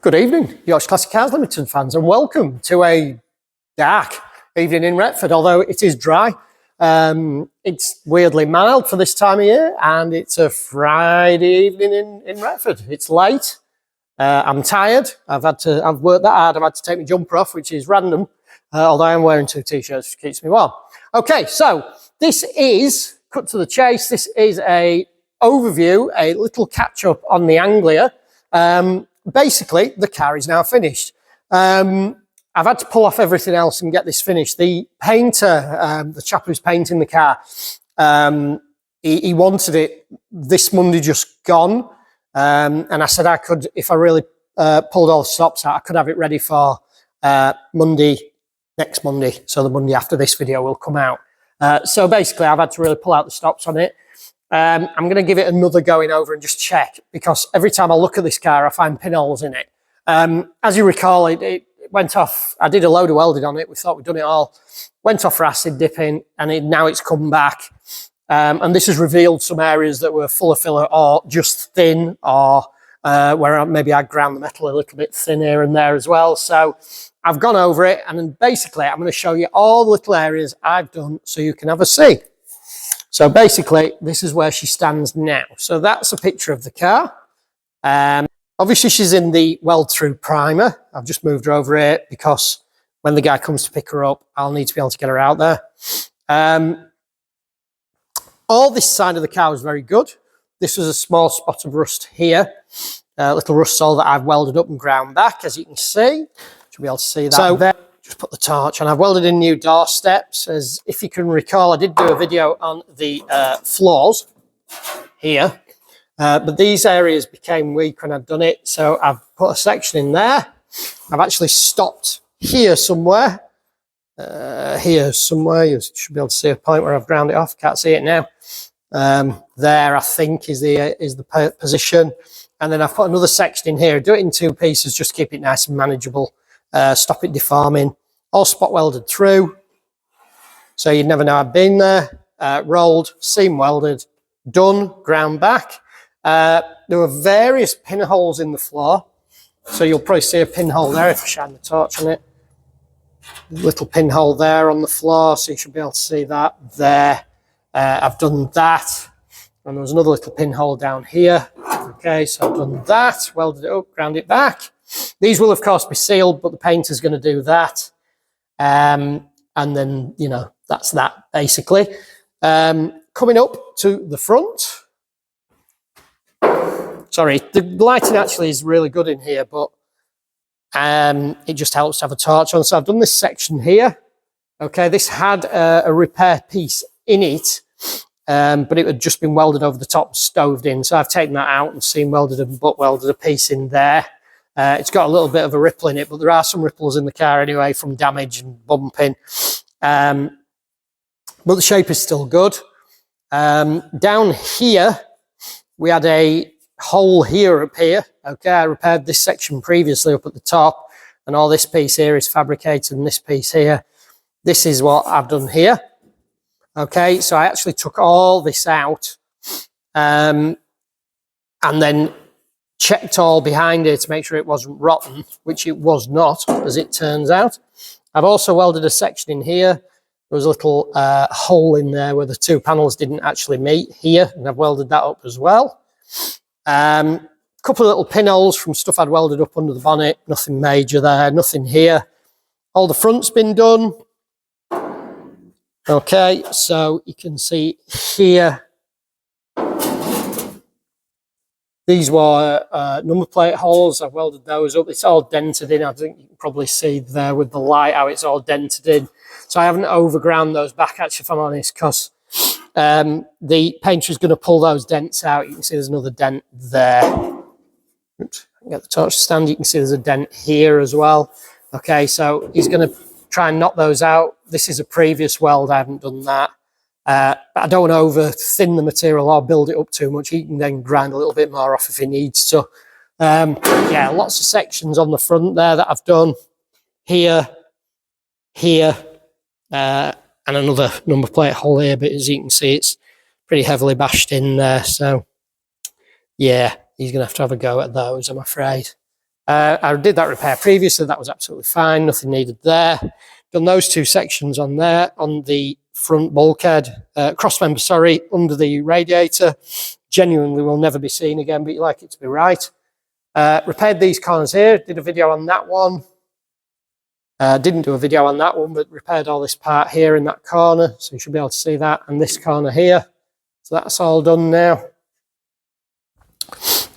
Good evening, Yorkshire Classic Cars Ltd fans, and welcome to a dark evening in Retford, although it is dry. It's weirdly mild for this time of year, and it's a Friday evening in Retford. It's late. I'm tired. I've worked that hard. I've had to take my jumper off, which is random, although I'm wearing two t-shirts, which keeps me warm. Okay, so this is, cut to the chase, this is a overview, a little catch-up on the Anglia. Basically, the car is now finished. I've had to pull off everything else and get this finished. The painter, the chap who's painting the car, he wanted it this Monday just gone. And I said I could, if I really pulled all the stops out, I could have it ready for Monday, next Monday. So the Monday after this video will come out. So basically, I've had to really pull out the stops on it. I'm going to give it another going over and just check, because every time I look at this car, I find pinholes in it. As you recall, it went off. I did a load of welding on it. We thought we'd done it all. Went off for acid dipping, and now it's come back. And this has revealed some areas that were full of filler or just thin, or where maybe I ground the metal a little bit thin here and there as well. So I've gone over it, and then basically I'm going to show you all the little areas I've done so you can have a see. So basically, this is where she stands now. So that's a picture of the car. Obviously, she's in the weld-through primer. I've just moved her over here because when the guy comes to pick her up, I'll need to be able to get her out there. All this side of the car was very good. This was a small spot of rust here. A little rust sole that I've welded up and ground back, as you can see. Should be able to see that. So there. Just put the torch on. I've welded in new door steps. As if you can recall, I did do a video on the floors here, but these areas became weak when I'd done it, so I've put a section in there. I've actually stopped here somewhere. You should be able to see a point where I've ground it off. Can't see it now. There, I think, is the position, and then I've put another section in here. Do it in two pieces, just keep it nice and manageable. Stop it deforming. All spot welded through, so you'd never know I'd been there. Rolled, seam welded, done, ground back. There were various pinholes in the floor, so you'll probably see a pinhole there if I shine the torch on it. Little pinhole there on the floor, so you should be able to see that there. I've done that, and there was another little pinhole down here. Okay, so I've done that, welded it up, ground it back. These will, of course, be sealed, but the painter's going to do that. And then, you know, that's that, basically. Coming up to the front. Sorry, the lighting actually is really good in here, but it just helps to have a torch on. So I've done this section here. Okay, this had a repair piece in it, but it had just been welded over the top, stoved in. So I've taken that out and seam welded and butt welded a piece in there. It's got a little bit of a ripple in it, but there are some ripples in the car anyway from damage and bumping. But the shape is still good. Down here, we had a hole here up here. Okay, I repaired this section previously up at the top, and all this piece here is fabricated, and this piece here. This is what I've done here. Okay, so I actually took all this out and then checked all behind it to make sure it wasn't rotten, which it was not, as it turns out. I've also welded a section in here. There was a little hole in there where the two panels didn't actually meet here, and I've welded that up as well. A couple of little pinholes from stuff I'd welded up under the bonnet. Nothing major there, nothing here. All the front's been done. Okay, so you can see here, these were number plate holes. I've welded those up. It's all dented in. I think you can probably see there with the light how it's all dented in. So I haven't overground those back, actually, if I'm honest, because the painter is going to pull those dents out. You can see there's another dent there. Oops, I can get the torch to stand. You can see there's a dent here as well. Okay, so he's going to try and knock those out. This is a previous weld. I haven't done that. But I don't want to over thin the material or build it up too much. He can then grind a little bit more off if he needs to. Yeah, lots of sections on the front there that I've done. Here, and another number plate hole here. But as you can see, it's pretty heavily bashed in there. So, yeah, he's going to have a go at those, I'm afraid. I did that repair previously. That was absolutely fine. Nothing needed there. Done those two sections on there, on the front bulkhead, cross member, sorry, under the radiator. Genuinely will never be seen again, but you like it to be right. Repaired these corners here. Did a video on that one. Didn't do a video on that one, but repaired all this part here in that corner. So you should be able to see that. And this corner here. So that's all done now.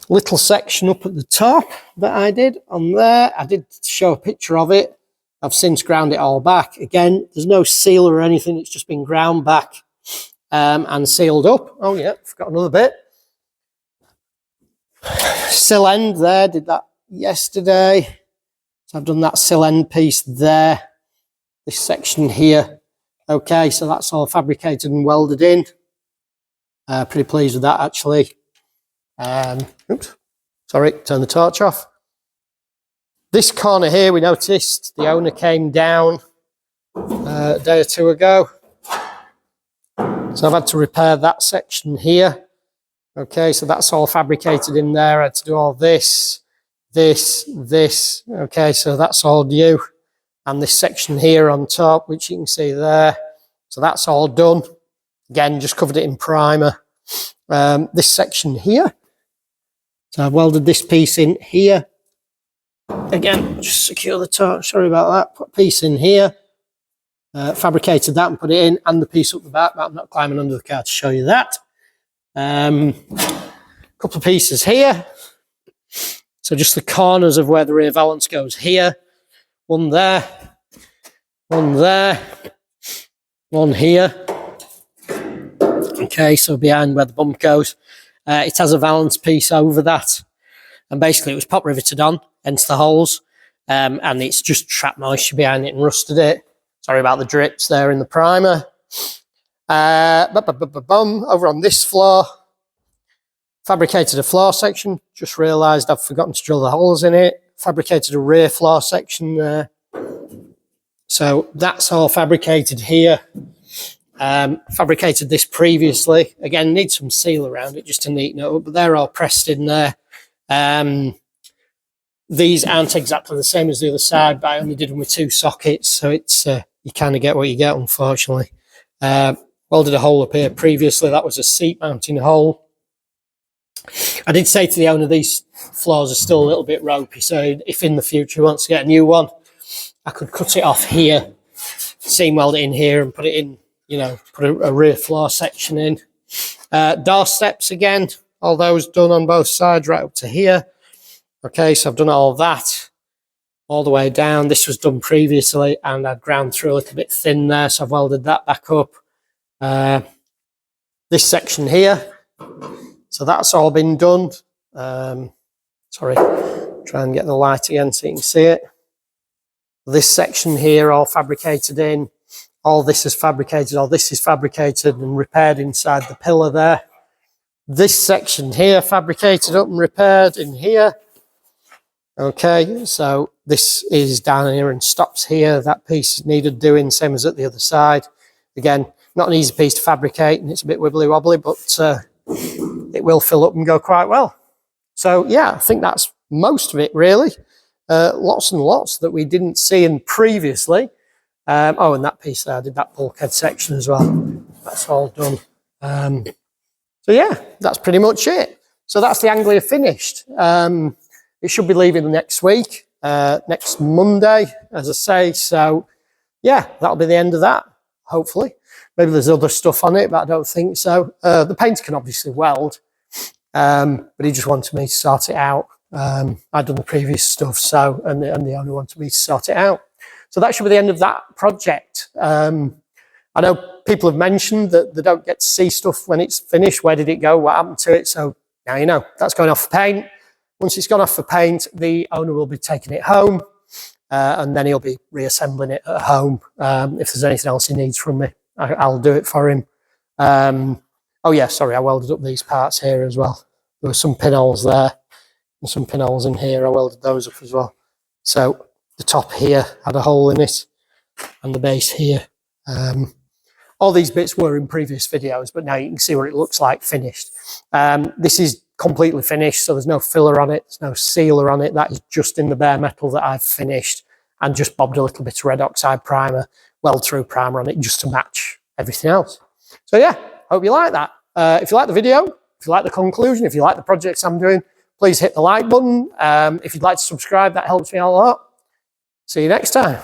Little section up at the top that I did on there. I did show a picture of it. I've since ground it all back. Again, there's no seal or anything. It's just been ground back and sealed up. Oh yeah, forgot another bit. Sill end there, did that yesterday. So I've done that sill end piece there. This section here. Okay, so that's all fabricated and welded in. Pretty pleased with that actually. Oops, sorry, turn the torch off. This corner here, we noticed the owner came down a day or two ago. So I've had to repair that section here. Okay, so that's all fabricated in there. I had to do all this. Okay, so that's all new. And this section here on top, which you can see there. So that's all done. Again, just covered it in primer. This section here. So I've welded this piece in here. Again, just secure the torch, sorry about that. Put a piece in here. Fabricated that and put it in, and the piece up the back, but I'm not climbing under the car to show you that. Couple of pieces here. So just the corners of where the rear valance goes here. One there, one there, one here. Okay, so behind where the bump goes. It has a valance piece over that. And basically it was pop riveted on, hence the holes. And it's just trapped moisture behind it and rusted it. Sorry about the drips there in the primer. Over on this floor, fabricated a floor section. Just realised I've forgotten to drill the holes in it. Fabricated a rear floor section there. So that's all fabricated here. Fabricated this previously. Again, need some seal around it just to neaten it up, but they're all pressed in there. These aren't exactly the same as the other side, but I only did them with 2 sockets, so it's you kind of get what you get, unfortunately. Welded a hole up here previously. That was a seat mounting hole. I did say to the owner these floors are still a little bit ropey, so if in the future he wants to get a new one, I could cut it off here, seam weld it in here and put it in, you know, put a rear floor section in. Door steps again, all those done on both sides right up to here. Okay, so I've done all that all the way down. This was done previously and I'd ground through a little bit thin there, so I've welded that back up. This section here, so that's all been done. Sorry, try and get the light again so you can see it. This section here all fabricated in. All this is fabricated, all this is fabricated and repaired inside the pillar there. This section here fabricated up and repaired in here. Okay, so this is down here and stops here. That piece needed doing, same as at the other side. Again, not an easy piece to fabricate and it's a bit wibbly wobbly, but it will fill up and go quite well. So yeah, I think that's most of it really. Lots and lots that we didn't see in previously. Oh, and that piece there, I did that bulkhead section as well. That's all done. So yeah, that's pretty much it. So that's the Anglia finished. It should be leaving next week, next Monday, as I say. So yeah, that'll be the end of that, hopefully. Maybe there's other stuff on it, but I don't think so. The painter can obviously weld, but he just wanted me to sort it out. I'd done the previous stuff, so and the owner wanted me to sort it out. So that should be the end of that project. I know people have mentioned that they don't get to see stuff when it's finished. Where did it go? What happened to it? So now you know, that's going off for paint. Once it's gone off for paint, the owner will be taking it home and then he'll be reassembling it at home. If there's anything else he needs from me, I'll do it for him. Oh yeah, sorry, I welded up these parts here as well. There were some pinholes there and some pinholes in here. I welded those up as well. So the top here had a hole in it and the base here. All these bits were in previous videos, but now you can see what it looks like finished. This is completely finished, so there's no filler on it, there's no sealer on it. That is just in the bare metal that I've finished and just bobbed a little bit of red oxide primer, weld-through primer on it just to match everything else. So yeah, hope you like that. If you like the video, if you like the conclusion, if you like the projects I'm doing, please hit the like button. If you'd like to subscribe, that helps me out a lot. See you next time.